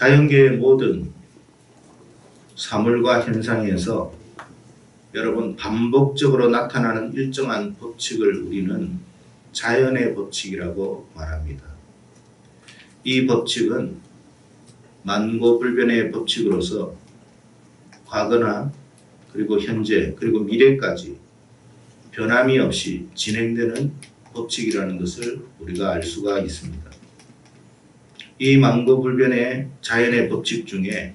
자연계의 모든 사물과 현상에서 여러분 반복적으로 나타나는 일정한 법칙을 우리는 자연의 법칙이라고 말합니다. 이 법칙은 만고불변의 법칙으로서 과거나 그리고 현재 그리고 미래까지 변함이 없이 진행되는 법칙이라는 것을 우리가 알 수가 있습니다. 이 만고불변의 자연의 법칙 중에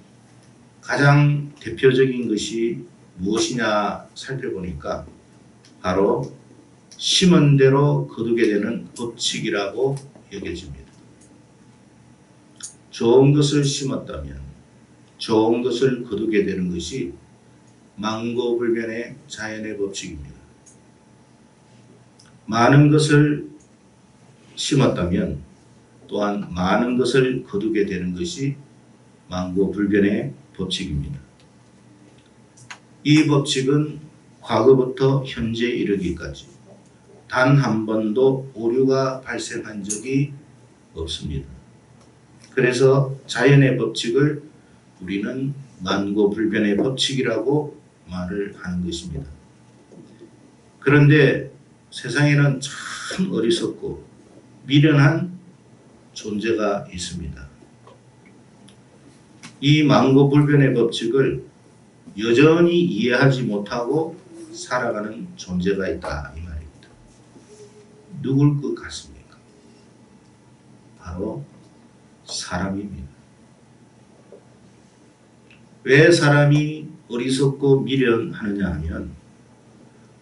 가장 대표적인 것이 무엇이냐 살펴보니까 바로 심은 대로 거두게 되는 법칙이라고 여겨집니다. 좋은 것을 심었다면 좋은 것을 거두게 되는 것이 만고불변의 자연의 법칙입니다. 많은 것을 심었다면 또한 많은 것을 거두게 되는 것이 만고불변의 법칙입니다. 이 법칙은 과거부터 현재 이르기까지 단 한 번도 오류가 발생한 적이 없습니다. 그래서 자연의 법칙을 우리는 만고불변의 법칙이라고 말을 하는 것입니다. 그런데 세상에는 참 어리석고 미련한 존재가 있습니다. 이 만고불변의 법칙을 여전히 이해하지 못하고 살아가는 존재가 있다 이 말입니다. 누굴 것 같습니까? 바로 사람입니다. 왜 사람이 어리석고 미련하느냐 하면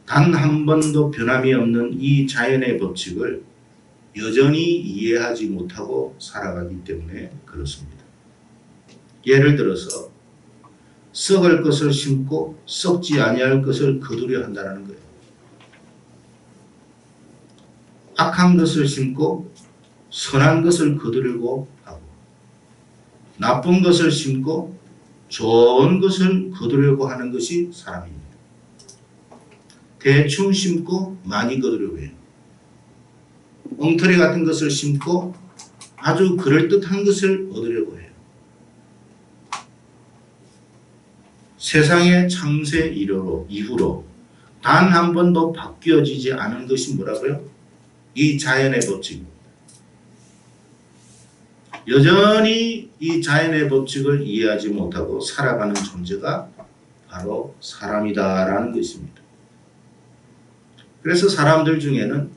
단 한 번도 변함이 없는 이 자연의 법칙을 여전히 이해하지 못하고 살아가기 때문에 그렇습니다. 예를 들어서 썩을 것을 심고 썩지 아니할 것을 거두려 한다는 거예요. 악한 것을 심고 선한 것을 거두려고 하고 나쁜 것을 심고 좋은 것을 거두려고 하는 것이 사람입니다. 대충 심고 많이 거두려고 해요. 엉터리 같은 것을 심고 아주 그럴듯한 것을 얻으려고 해요. 세상의 창세 이후로 단 한 번도 바뀌어지지 않은 것이 뭐라고요? 이 자연의 법칙입니다. 여전히 이 자연의 법칙을 이해하지 못하고 살아가는 존재가 바로 사람이다라는 것입니다. 그래서 사람들 중에는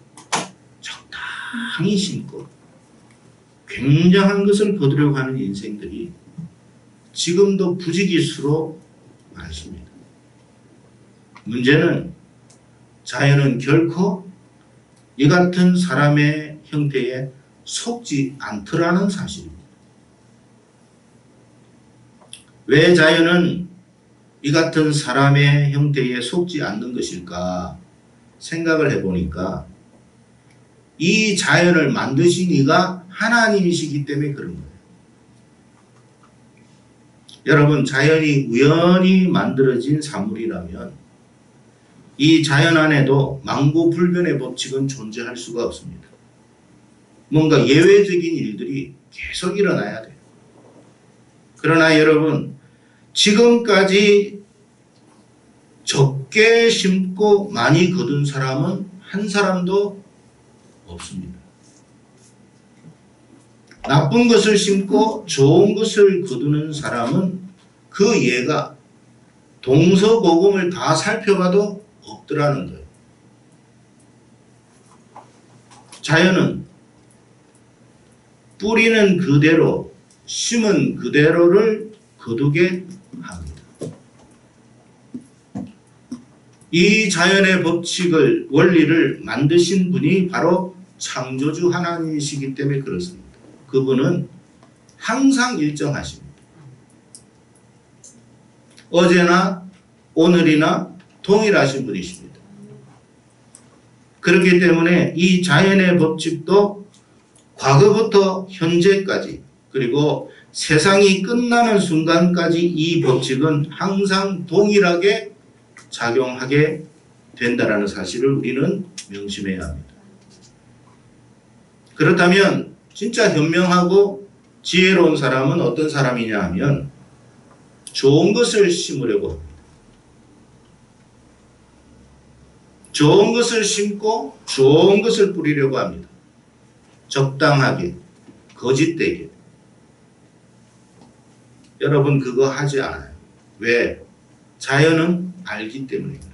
적당히 심고 굉장한 것을 거두려고 하는 인생들이 지금도 부지기수로 많습니다. 문제는 자연은 결코 이 같은 사람의 형태에 속지 않더라는 사실입니다. 왜 자연은 이 같은 사람의 형태에 속지 않는 것일까 생각을 해보니까 이 자연을 만드신 이가 하나님이시기 때문에 그런 거예요. 여러분, 자연이 우연히 만들어진 사물이라면 이 자연 안에도 만고불변의 법칙은 존재할 수가 없습니다. 뭔가 예외적인 일들이 계속 일어나야 돼요. 그러나 여러분, 지금까지 적게 심고 많이 거둔 사람은 한 사람도 없습니다. 나쁜 것을 심고 좋은 것을 거두는 사람은 그 예가 동서고금을 다 살펴봐도 없더라는 거예요. 자연은 뿌리는 그대로 심은 그대로를 거두게 합니다. 이 자연의 법칙을 원리를 만드신 분이 바로 창조주 하나님이시기 때문에 그렇습니다. 그분은 항상 일정하십니다. 어제나 오늘이나 동일하신 분이십니다. 그렇기 때문에 이 자연의 법칙도 과거부터 현재까지 그리고 세상이 끝나는 순간까지 이 법칙은 항상 동일하게 작용하게 된다는 사실을 우리는 명심해야 합니다. 그렇다면 진짜 현명하고 지혜로운 사람은 어떤 사람이냐 하면 좋은 것을 심으려고 합니다. 좋은 것을 심고 좋은 것을 뿌리려고 합니다. 적당하게, 거짓되게. 여러분 그거 하지 않아요. 왜? 자연은 알기 때문입니다.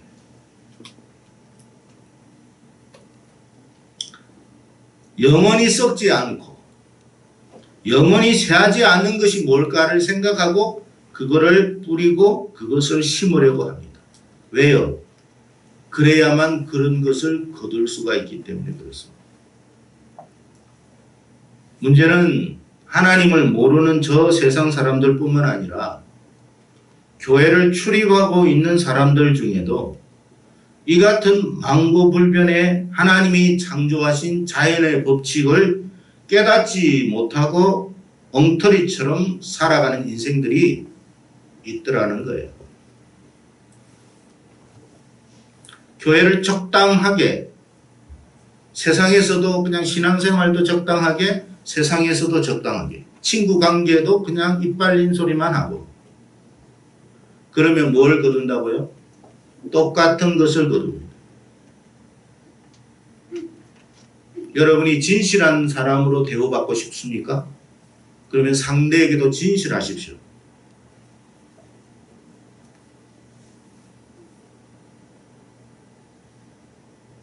영원히 썩지 않고 영원히 새하지 않는 것이 뭘까를 생각하고 그거를 뿌리고 그것을 심으려고 합니다. 왜요? 그래야만 그런 것을 거둘 수가 있기 때문에 그렇습니다. 문제는 하나님을 모르는 저 세상 사람들 뿐만 아니라 교회를 출입하고 있는 사람들 중에도 이 같은 망고불변의 하나님이 창조하신 자연의 법칙을 깨닫지 못하고 엉터리처럼 살아가는 인생들이 있더라는 거예요. 교회를 적당하게, 세상에서도 그냥 신앙생활도 적당하게, 세상에서도 적당하게, 친구 관계도 그냥 이빨린 소리만 하고, 그러면 뭘 거둔다고요? 똑같은 것을 거둡니다. 여러분이 진실한 사람으로 대우받고 싶습니까? 그러면 상대에게도 진실하십시오.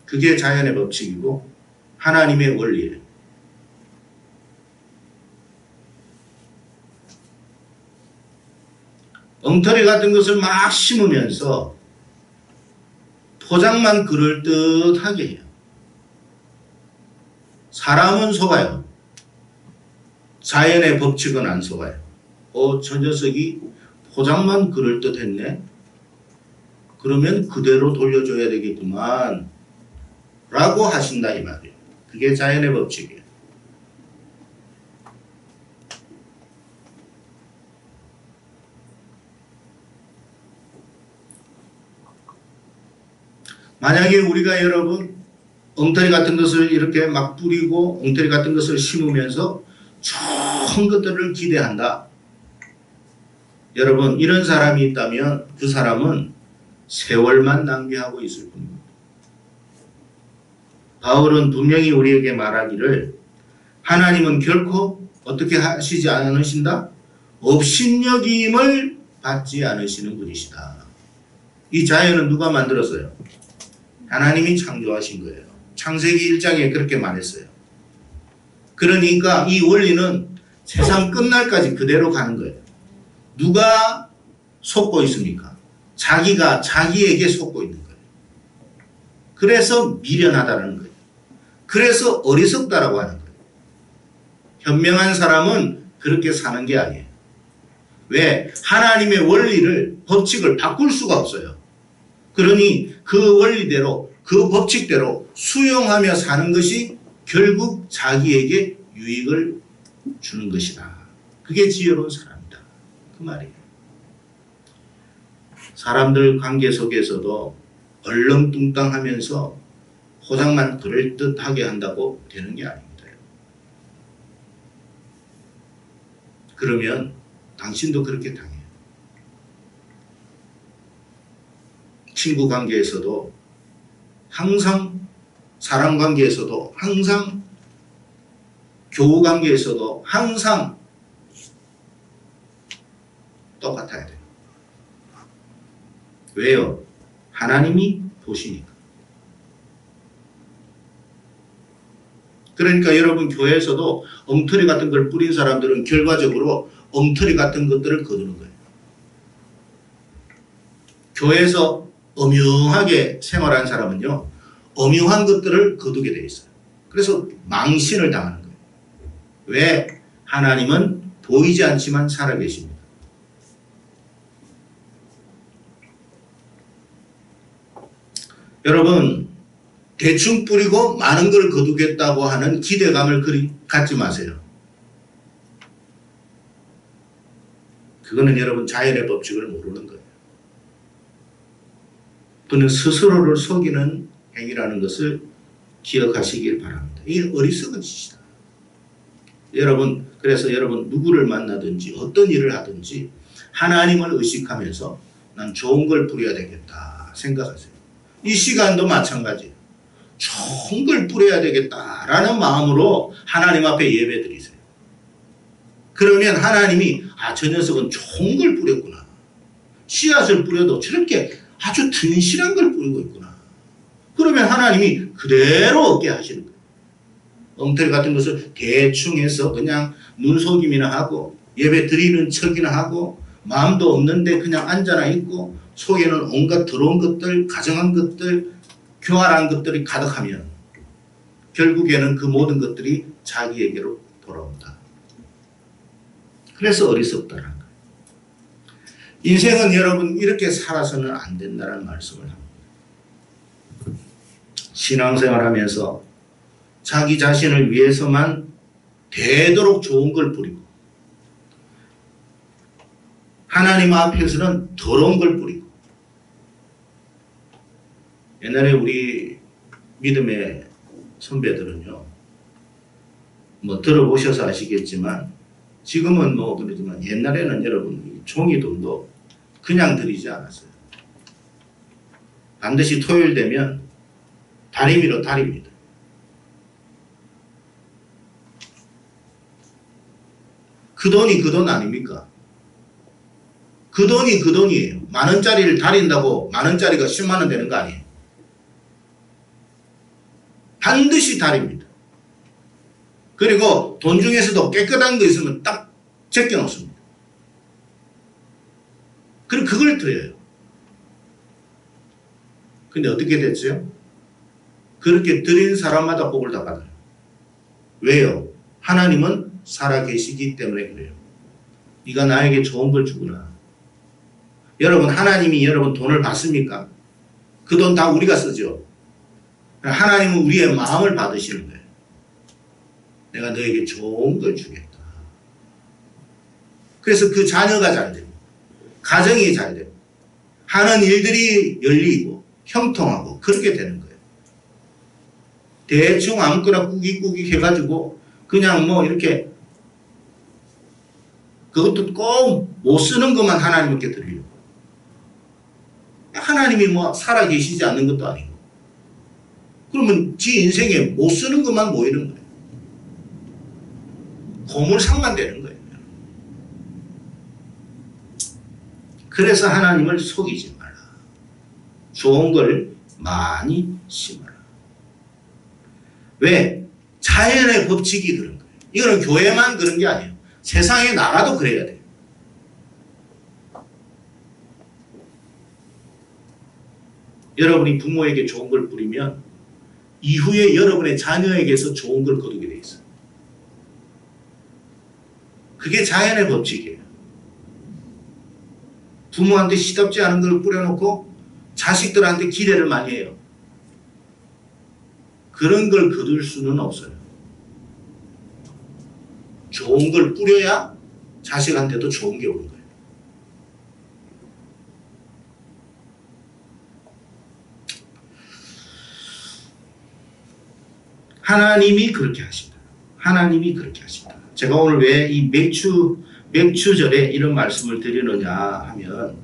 그게 자연의 법칙이고 하나님의 원리예요. 엉터리 같은 것을 막 심으면서 포장만 그럴듯하게 해요. 사람은 속아요. 자연의 법칙은 안 속아요. 저 녀석이 포장만 그럴듯했네. 그러면 그대로 돌려줘야 되겠구만 라고 하신다 이 말이에요. 그게 자연의 법칙이에요. 만약에 우리가 여러분 엉터리 같은 것을 이렇게 막 뿌리고 엉터리 같은 것을 심으면서 좋은 것들을 기대한다. 여러분 이런 사람이 있다면 그 사람은 세월만 낭비하고 있을 뿐입니다. 바울은 분명히 우리에게 말하기를 하나님은 결코 어떻게 하시지 않으신다? 업신여김을 받지 않으시는 분이시다. 이 자연은 누가 만들었어요? 하나님이 창조하신 거예요. 창세기 1장에 그렇게 말했어요. 그러니까 이 원리는 세상 끝날까지 그대로 가는 거예요. 누가 속고 있습니까? 자기가 자기에게 속고 있는 거예요. 그래서 미련하다는 거예요. 그래서 어리석다라고 하는 거예요. 현명한 사람은 그렇게 사는 게 아니에요. 왜? 하나님의 원리를, 법칙을 바꿀 수가 없어요. 그러니 그 원리대로, 그 법칙대로 수용하며 사는 것이 결국 자기에게 유익을 주는 것이다. 그게 지혜로운 사람이다. 그 말이에요. 사람들 관계 속에서도 얼렁뚱땅하면서 포장만 그럴듯하게 한다고 되는 게 아닙니다. 그러면 당신도 그렇게 당해요. 친구 관계에서도 항상, 사람 관계에서도 항상, 교우 관계에서도 항상 똑같아야 돼요. 왜요? 하나님이 보시니까. 그러니까 여러분 교회에서도 엉터리 같은 걸 뿌린 사람들은 결과적으로 엉터리 같은 것들을 거두는 거예요. 교회에서 엄연하게 생활한 사람은요, 엄연한 것들을 거두게 돼 있어요. 그래서 망신을 당하는 거예요. 왜? 하나님은 보이지 않지만 살아계십니다. 여러분, 대충 뿌리고 많은 걸 거두겠다고 하는 기대감을 갖지 마세요. 그거는 여러분 자연의 법칙을 모르는 거예요. 그는 스스로를 속이는 행위라는 것을 기억하시길 바랍니다. 이게 어리석은 짓이다. 그래서 여러분 누구를 만나든지 어떤 일을 하든지 하나님을 의식하면서 난 좋은 걸 뿌려야 되겠다 생각하세요. 이 시간도 마찬가지예요. 좋은 걸 뿌려야 되겠다라는 마음으로 하나님 앞에 예배 드리세요. 그러면 하나님이 저 녀석은 좋은 걸 뿌렸구나. 씨앗을 뿌려도 저렇게 아주 튼실한 걸 뿌리고 있구나. 그러면 하나님이 그대로 얻게 하시는 거예요. 엉터리 같은 것을 대충 해서 그냥 눈속임이나 하고 예배 드리는 척이나 하고 마음도 없는데 그냥 앉아나 있고 속에는 온갖 더러운 것들, 가정한 것들, 교활한 것들이 가득하면 결국에는 그 모든 것들이 자기에게로 돌아온다. 그래서 어리석다는 거예요. 인생은 여러분 이렇게 살아서는 안 된다는 말씀을 합니다. 신앙생활하면서 자기 자신을 위해서만 되도록 좋은 걸 뿌리고 하나님 앞에서는 더러운 걸 뿌리고 옛날에 우리 믿음의 선배들은요 뭐 들어보셔서 아시겠지만 지금은 뭐 그러지만 옛날에는 여러분 종이돈도 그냥 드리지 않았어요. 반드시 토요일 되면 다리미로 다립니다. 그 돈이 그 돈 아닙니까? 그 돈이 그 돈이에요. 만원짜리를 다린다고 만원짜리가 10만원 되는 거 아니에요. 반드시 다립니다. 그리고 돈 중에서도 깨끗한 거 있으면 딱 제껴 놓습니다. 그리고 그걸 드려요. 근데 어떻게 됐어요? 그렇게 드린 사람마다 복을 다 받아요. 왜요? 하나님은 살아계시기 때문에 그래요. 네가 나에게 좋은 걸 주구나. 여러분 하나님이 여러분 돈을 받습니까? 그 돈 다 우리가 쓰죠. 하나님은 우리의 마음을 받으시는 거예요. 내가 너에게 좋은 걸 주겠다. 그래서 그 자녀가 잘 되고 가정이 잘 되고 하는 일들이 열리고 형통하고 그렇게 되는 거예요. 대충 아무거나 꾸깃꾸깃 해가지고 그냥 뭐 이렇게 그것도 꼭 못 쓰는 것만 하나님께 드리려고. 하나님이 뭐 살아계시지 않는 것도 아니고 그러면 지 인생에 못 쓰는 것만 모이는 거예요. 고물상만 되는 거예요. 그래서 하나님을 속이지 마라. 좋은 걸 많이 심어라. 왜? 자연의 법칙이 그런 거예요. 이거는 교회만 그런 게 아니에요. 세상에 나가도 그래야 돼요. 여러분이 부모에게 좋은 걸 뿌리면 이후에 여러분의 자녀에게서 좋은 걸 거두게 돼 있어요. 그게 자연의 법칙이에요. 부모한테 시답지 않은 걸 뿌려놓고 자식들한테 기대를 많이 해요. 그런 걸 거둘 수는 없어요. 좋은 걸 뿌려야 자식한테도 좋은 게 오는 거예요. 하나님이 그렇게 하신다. 하나님이 그렇게 하신다. 제가 오늘 왜 이 맥주절에 이런 말씀을 드리느냐 하면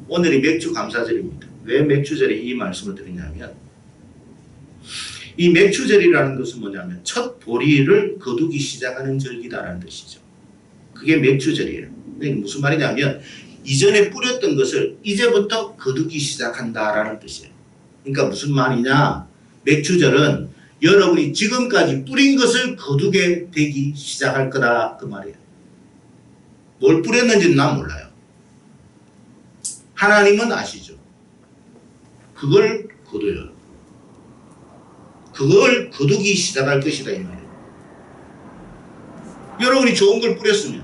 오늘이 맥주 감사절입니다. 왜 맥주절에 이 말씀을 드리냐면 이 맥주절이라는 것은 뭐냐면 첫 보리를 거두기 시작하는 절기다라는 뜻이죠. 그게 맥주절이에요. 무슨 말이냐면 이전에 뿌렸던 것을 이제부터 거두기 시작한다라는 뜻이에요. 그러니까 무슨 말이냐? 맥주절은 여러분이 지금까지 뿌린 것을 거두게 되기 시작할 거다 그 말이에요. 뭘 뿌렸는지는 난 몰라요. 하나님은 아시죠. 그걸 거둬요. 그걸 거두기 시작할 것이다 이 말이에요. 여러분이 좋은 걸 뿌렸으면,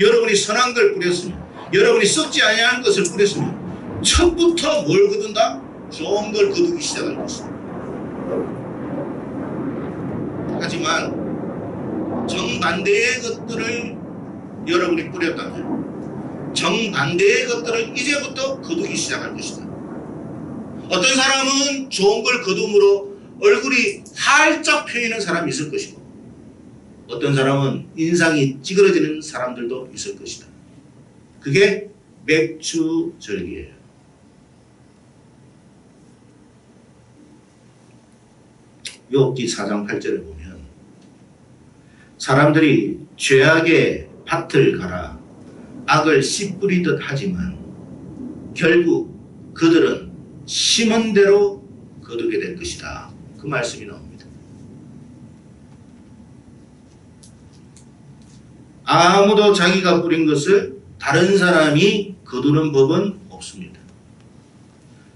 여러분이 선한 걸 뿌렸으면, 여러분이 썩지 아니하는 것을 뿌렸으면 첫부터 뭘 거둔다? 좋은 걸 거두기 시작할 것이다. 하지만 정반대의 것들을 여러분이 뿌렸다면 정반대의 것들을 이제부터 거두기 시작할 것이다. 어떤 사람은 좋은 걸 거둠으로 얼굴이 살짝 펴있는 사람이 있을 것이고 어떤 사람은 인상이 찌그러지는 사람들도 있을 것이다. 그게 맥추절기예요. 욥기 4장 8절에 보면 사람들이 죄악의 밭을 갈아 악을 씨 뿌리듯 하지만 결국 그들은 심은 대로 거두게 될 것이다. 그 말씀이 나옵니다. 아무도 자기가 뿌린 것을 다른 사람이 거두는 법은 없습니다.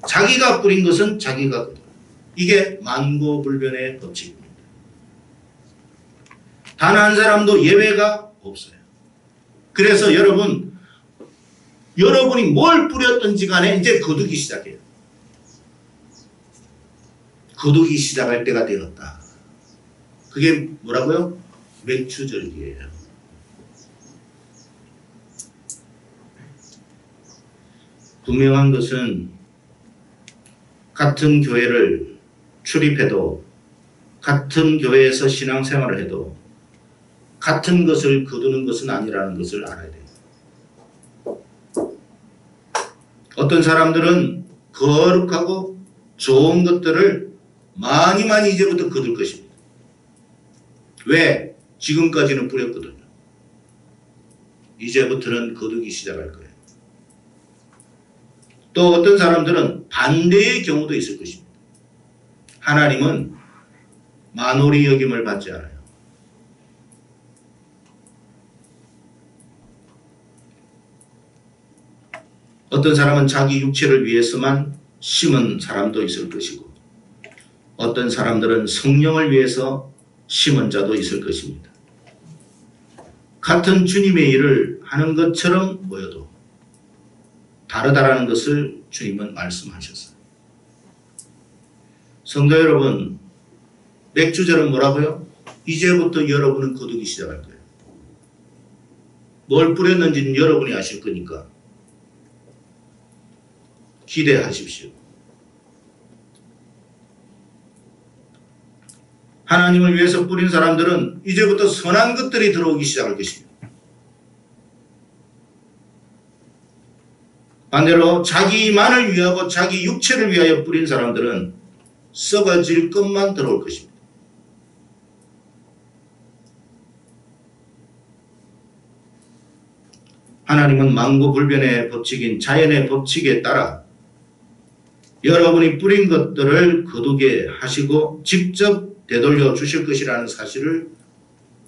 자기가 뿌린 것은 자기가 거둬요. 이게 만고불변의 법칙입니다. 단 한 사람도 예외가 없어요. 그래서 여러분이 뭘 뿌렸든지 간에 이제 거두기 시작해요. 거두기 시작할 때가 되었다. 그게 뭐라고요? 맥추절기예요. 분명한 것은 같은 교회를 출입해도 같은 교회에서 신앙생활을 해도 같은 것을 거두는 것은 아니라는 것을 알아야 돼요. 어떤 사람들은 거룩하고 좋은 것들을 많이 이제부터 거둘 것입니다. 왜? 지금까지는 뿌렸거든요. 이제부터는 거두기 시작할 거예요. 또 어떤 사람들은 반대의 경우도 있을 것입니다. 하나님은 만홀히 여김을 받지 않아요. 어떤 사람은 자기 육체를 위해서만 심은 사람도 있을 것이고 어떤 사람들은 성령을 위해서 심은 자도 있을 것입니다. 같은 주님의 일을 하는 것처럼 보여도 다르다라는 것을 주님은 말씀하셨어요. 성도 여러분, 맥주절은 뭐라고요? 이제부터 여러분은 거두기 시작할 거예요. 뭘 뿌렸는지는 여러분이 아실 거니까 기대하십시오. 하나님을 위해서 뿌린 사람들은 이제부터 선한 것들이 들어오기 시작할 것입니다. 반대로 자기만을 위하고 자기 육체를 위하여 뿌린 사람들은 썩어질 것만 들어올 것입니다. 하나님은 만고불변의 법칙인 자연의 법칙에 따라 여러분이 뿌린 것들을 거두게 하시고 직접 되돌려 주실 것이라는 사실을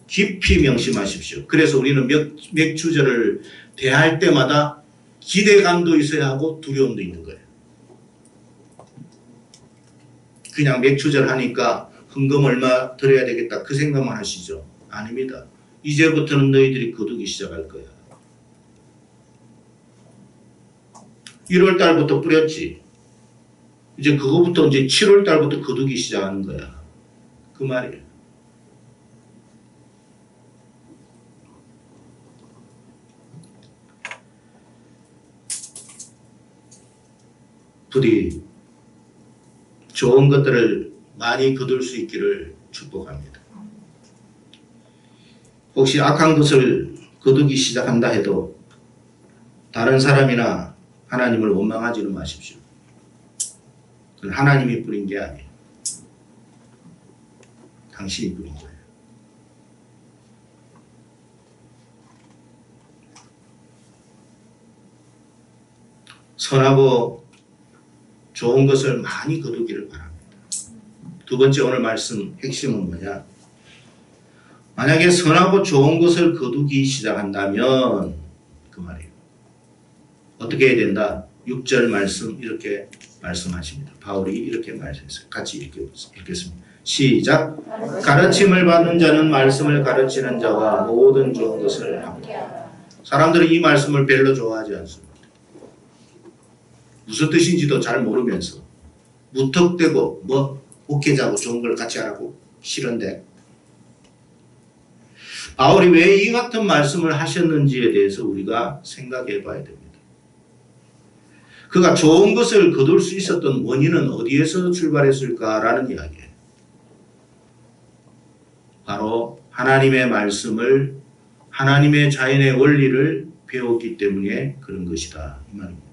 깊이 명심하십시오. 그래서 우리는 맥주절을 대할 때마다 기대감도 있어야 하고 두려움도 있는 거예요. 그냥 맥주절 하니까 헌금 얼마 드려야 되겠다 그 생각만 하시죠? 아닙니다. 이제부터는 너희들이 거두기 시작할 거야. 1월 달부터 뿌렸지. 이제 그거부터 이제 7월 달부터 거두기 시작하는 거야. 그 말이에요. 부디 좋은 것들을 많이 거둘 수 있기를 축복합니다. 혹시 악한 것을 거두기 시작한다 해도 다른 사람이나 하나님을 원망하지는 마십시오. 그건 하나님이 뿌린 게 아니에요. 당신이 뿌린 거예요. 선하고 좋은 것을 많이 거두기를 바랍니다. 두 번째 오늘 말씀 핵심은 뭐냐? 만약에 선하고 좋은 것을 거두기 시작한다면 그 말이에요. 어떻게 해야 된다? 6절 말씀 이렇게 말씀하십니다. 바울이 이렇게 말씀했어요. 같이 읽겠습니다. 시작. 가르침을 받는 자는 말씀을 가르치는 자와 모든 좋은 것을 합니다. 사람들은 이 말씀을 별로 좋아하지 않습니다. 무슨 뜻인지도 잘 모르면서 무턱대고 뭐 목회자고 좋은 걸 같이 하라고 싫은데 바울이 왜 이 같은 말씀을 하셨는지에 대해서 우리가 생각해 봐야 됩니다. 그가 좋은 것을 거둘 수 있었던 원인은 어디에서 출발했을까라는 이야기예요. 바로 하나님의 말씀을 하나님의 자연의 원리를 배웠기 때문에 그런 것이다 이 말입니다.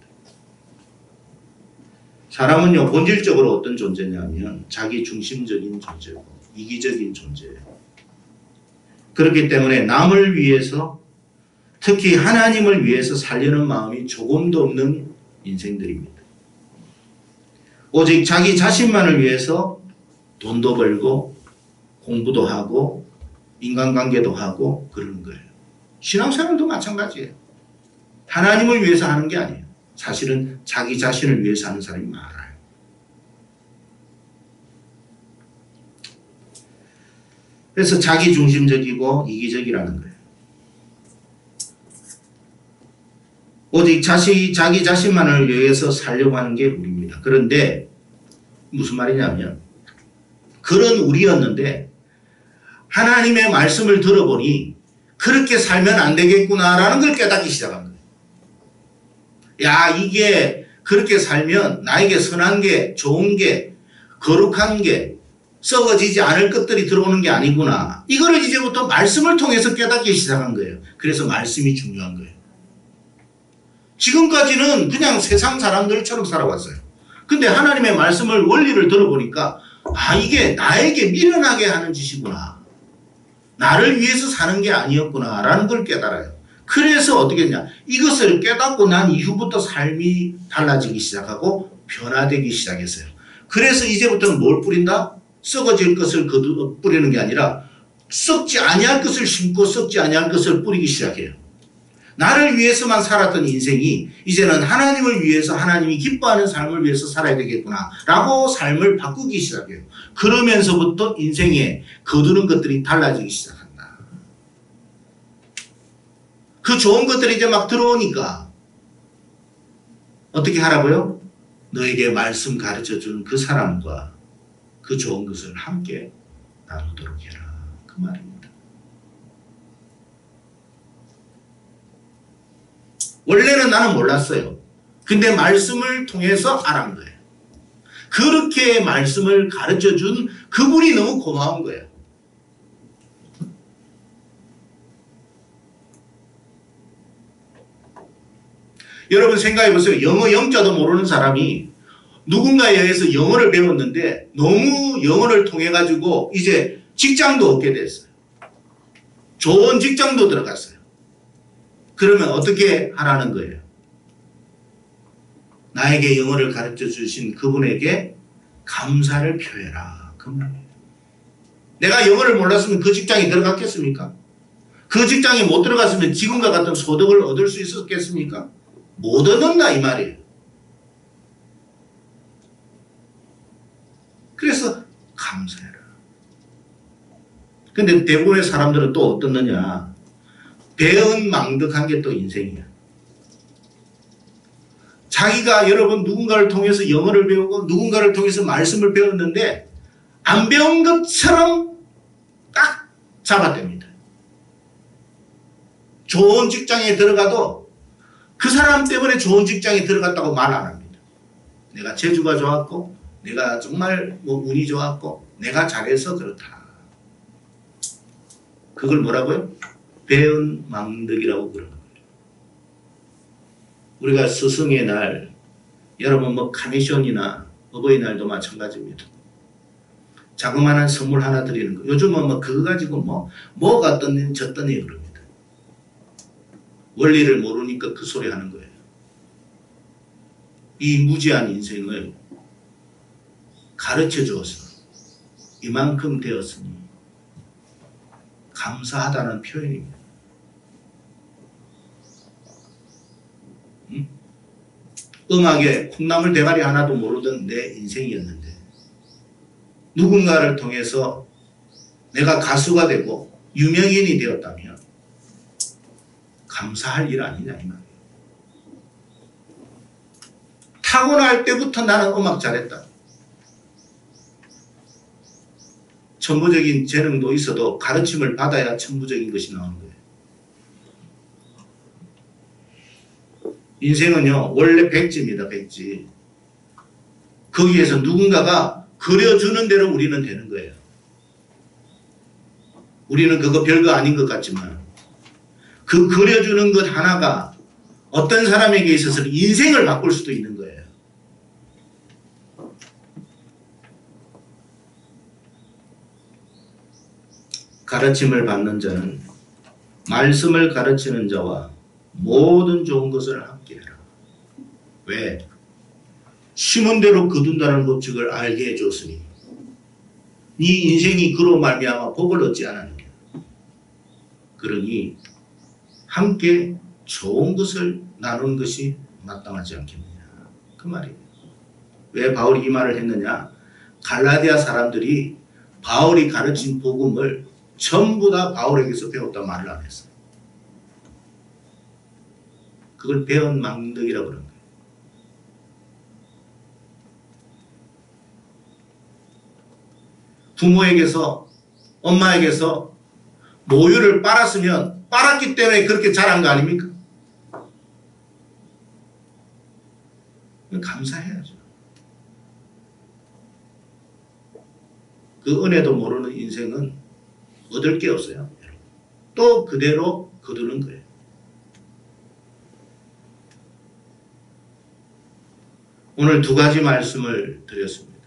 사람은요 본질적으로 어떤 존재냐면 자기 중심적인 존재고 이기적인 존재예요. 그렇기 때문에 남을 위해서 특히 하나님을 위해서 살려는 마음이 조금도 없는 인생들입니다. 오직 자기 자신만을 위해서 돈도 벌고 공부도 하고 인간관계도 하고 그러는 거예요. 신앙생활도 마찬가지예요. 하나님을 위해서 하는 게 아니에요. 사실은 자기 자신을 위해서 하는 사람이 많아요. 그래서 자기 중심적이고 이기적이라는 거예요. 오직 자기 자신만을 위해서 살려고 하는 게 우리입니다. 그런데 무슨 말이냐면 그런 우리였는데 하나님의 말씀을 들어보니 그렇게 살면 안 되겠구나라는 걸 깨닫기 시작한 거예요. 야, 이게 그렇게 살면 나에게 선한 게, 좋은 게, 거룩한 게, 썩어지지 않을 것들이 들어오는 게 아니구나. 이거를 이제부터 말씀을 통해서 깨닫기 시작한 거예요. 그래서 말씀이 중요한 거예요. 지금까지는 그냥 세상 사람들처럼 살아왔어요. 근데 하나님의 말씀을 원리를 들어보니까 아, 이게 나에게 미련하게 하는 짓이구나. 나를 위해서 사는 게 아니었구나 라는 걸 깨달아요. 그래서 어떻게 했냐. 이것을 깨닫고 난 이후부터 삶이 달라지기 시작하고 변화되기 시작했어요. 그래서 이제부터는 뭘 뿌린다? 썩어질 것을 뿌리는 게 아니라 썩지 아니할 것을 심고 썩지 아니할 것을 뿌리기 시작해요. 나를 위해서만 살았던 인생이 이제는 하나님을 위해서 하나님이 기뻐하는 삶을 위해서 살아야 되겠구나 라고 삶을 바꾸기 시작해요. 그러면서부터 인생에 거두는 것들이 달라지기 시작한다. 그 좋은 것들이 이제 막 들어오니까 어떻게 하라고요? 너에게 말씀 가르쳐주는 그 사람과 그 좋은 것을 함께 나누도록 해라. 그 말입니다. 원래는 나는 몰랐어요. 근데 말씀을 통해서 알은 거예요. 그렇게 말씀을 가르쳐준 그분이 너무 고마운 거예요. 여러분 생각해 보세요. 영어 영자도 모르는 사람이 누군가에 의해서 영어를 배웠는데 너무 영어를 통해 가지고 이제 직장도 얻게 됐어요. 좋은 직장도 들어갔어요. 그러면 어떻게 하라는 거예요? 나에게 영어를 가르쳐 주신 그분에게 감사를 표해라. 그 말이에요. 내가 영어를 몰랐으면 그 직장에 들어갔겠습니까? 그 직장에 못 들어갔으면 지금과 같은 소득을 얻을 수 있었겠습니까? 못 얻는다 이 말이에요. 그래서 감사해라. 근데 대부분의 사람들은 또 어떻느냐? 배은망덕한 게 또 인생이야. 자기가 여러분 누군가를 통해서 영어를 배우고 누군가를 통해서 말씀을 배웠는데 안 배운 것처럼 딱 잡아댑니다. 좋은 직장에 들어가도 그 사람 때문에 좋은 직장에 들어갔다고 말 안 합니다. 내가 재주가 좋았고 내가 정말 운이 좋았고 내가 잘해서 그렇다. 그걸 뭐라고요? 배은망덕이라고 그러는 거예요. 우리가 스승의 날, 여러분 카네이션이나 어버이날도 마찬가지입니다. 자그마한 선물 하나 드리는 거. 요즘은 그거 가지고 뭐가 떴니 졌더니 그럽니다. 원리를 모르니까 그 소리 하는 거예요. 이 무지한 인생을 가르쳐 주어서 이만큼 되었으니 감사하다는 표현입니다. 음악에 콩나물 대가리 하나도 모르던 내 인생이었는데 누군가를 통해서 내가 가수가 되고 유명인이 되었다면 감사할 일 아니냐 이 말이에요. 타고날 때부터 나는 음악 잘했다. 천부적인 재능도 있어도 가르침을 받아야 천부적인 것이 나오는 거예요. 인생은요 원래 백지입니다. 백지. 거기에서 누군가가 그려주는 대로 우리는 되는 거예요. 우리는 그거 별거 아닌 것 같지만 그 그려주는 것 하나가 어떤 사람에게 있어서는 인생을 바꿀 수도 있는 거예요. 가르침을 받는 자는 말씀을 가르치는 자와 모든 좋은 것을 함께 해라. 왜? 심은 대로 거둔다는 법칙을 알게 해줬으니 네 인생이 그로 말미암아 복을 얻지 않았느냐. 그러니 함께 좋은 것을 나누는 것이 마땅하지 않겠느냐. 그 말이에요. 왜 바울이 이 말을 했느냐. 갈라디아 사람들이 바울이 가르친 복음을 전부 다 바울에게서 배웠다 말을 안 했어요. 그걸 배운 망덕이라고 그러는 거예요. 부모에게서 엄마에게서 모유를 빨았으면 빨았기 때문에 그렇게 자란 거 아닙니까? 감사해야죠. 그 은혜도 모르는 인생은 얻을 게 없어요. 또 그대로 거두는 거예요. 오늘 두 가지 말씀을 드렸습니다.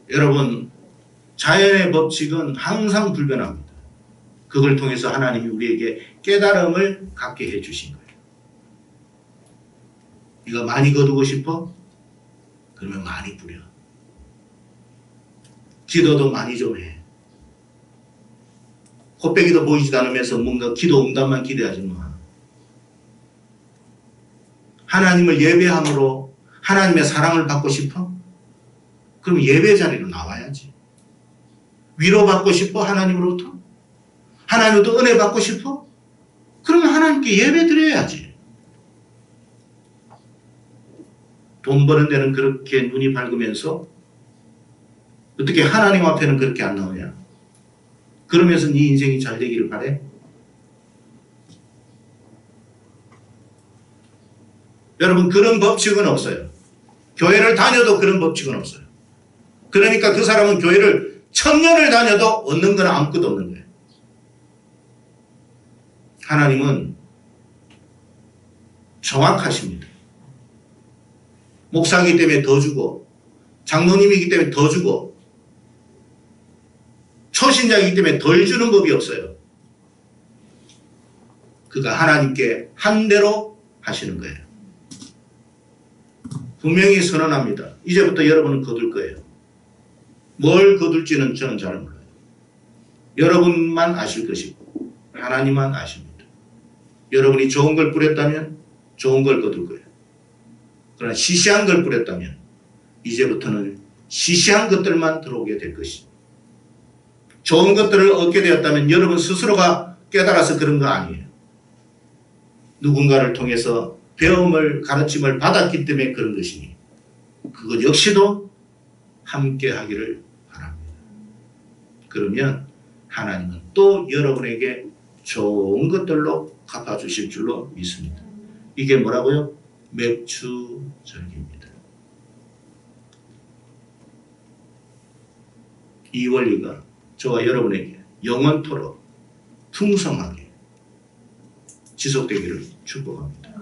여러분, 자연의 법칙은 항상 불변합니다. 그걸 통해서 하나님이 우리에게 깨달음을 갖게 해주신 거예요. 네가 많이 거두고 싶어? 그러면 많이 부려. 기도도 많이 좀 해. 코빼기도 보이지도 않으면서 뭔가 기도 응답만 기대하지 마. 하나님을 예배함으로 하나님의 사랑을 받고 싶어? 그럼 예배 자리로 나와야지. 위로받고 싶어? 하나님으로부터? 하나님으로부터 은혜 받고 싶어? 그러면 하나님께 예배 드려야지. 돈 버는 데는 그렇게 눈이 밝으면서 어떻게 하나님 앞에는 그렇게 안 나오냐? 그러면서 네 인생이 잘 되기를 바래? 여러분, 그런 법칙은 없어요. 교회를 다녀도 그런 법칙은 없어요. 그러니까 그 사람은 교회를 1000년을 다녀도 얻는 건 아무것도 없는 거예요. 하나님은 정확하십니다. 목사이기 때문에 더 주고, 장로님이기 때문에 더 주고, 초신자이기 때문에 덜 주는 법이 없어요. 그가 하나님께 한 대로 하시는 거예요. 분명히 선언합니다. 이제부터 여러분은 거둘 거예요. 뭘 거둘지는 저는 잘 몰라요. 여러분만 아실 것이고 하나님만 아십니다. 여러분이 좋은 걸 뿌렸다면 좋은 걸 거둘 거예요. 그러나 시시한 걸 뿌렸다면 이제부터는 시시한 것들만 들어오게 될 것입니다. 좋은 것들을 얻게 되었다면 여러분 스스로가 깨달아서 그런 거 아니에요. 누군가를 통해서 배움을, 가르침을 받았기 때문에 그런 것이니 그것 역시도 함께 하기를 바랍니다. 그러면 하나님은 또 여러분에게 좋은 것들로 갚아주실 줄로 믿습니다. 이게 뭐라고요? 맥추절기입니다. 이 원리가 저와 여러분에게 영원토록 풍성하게 지속되기를 축복합니다.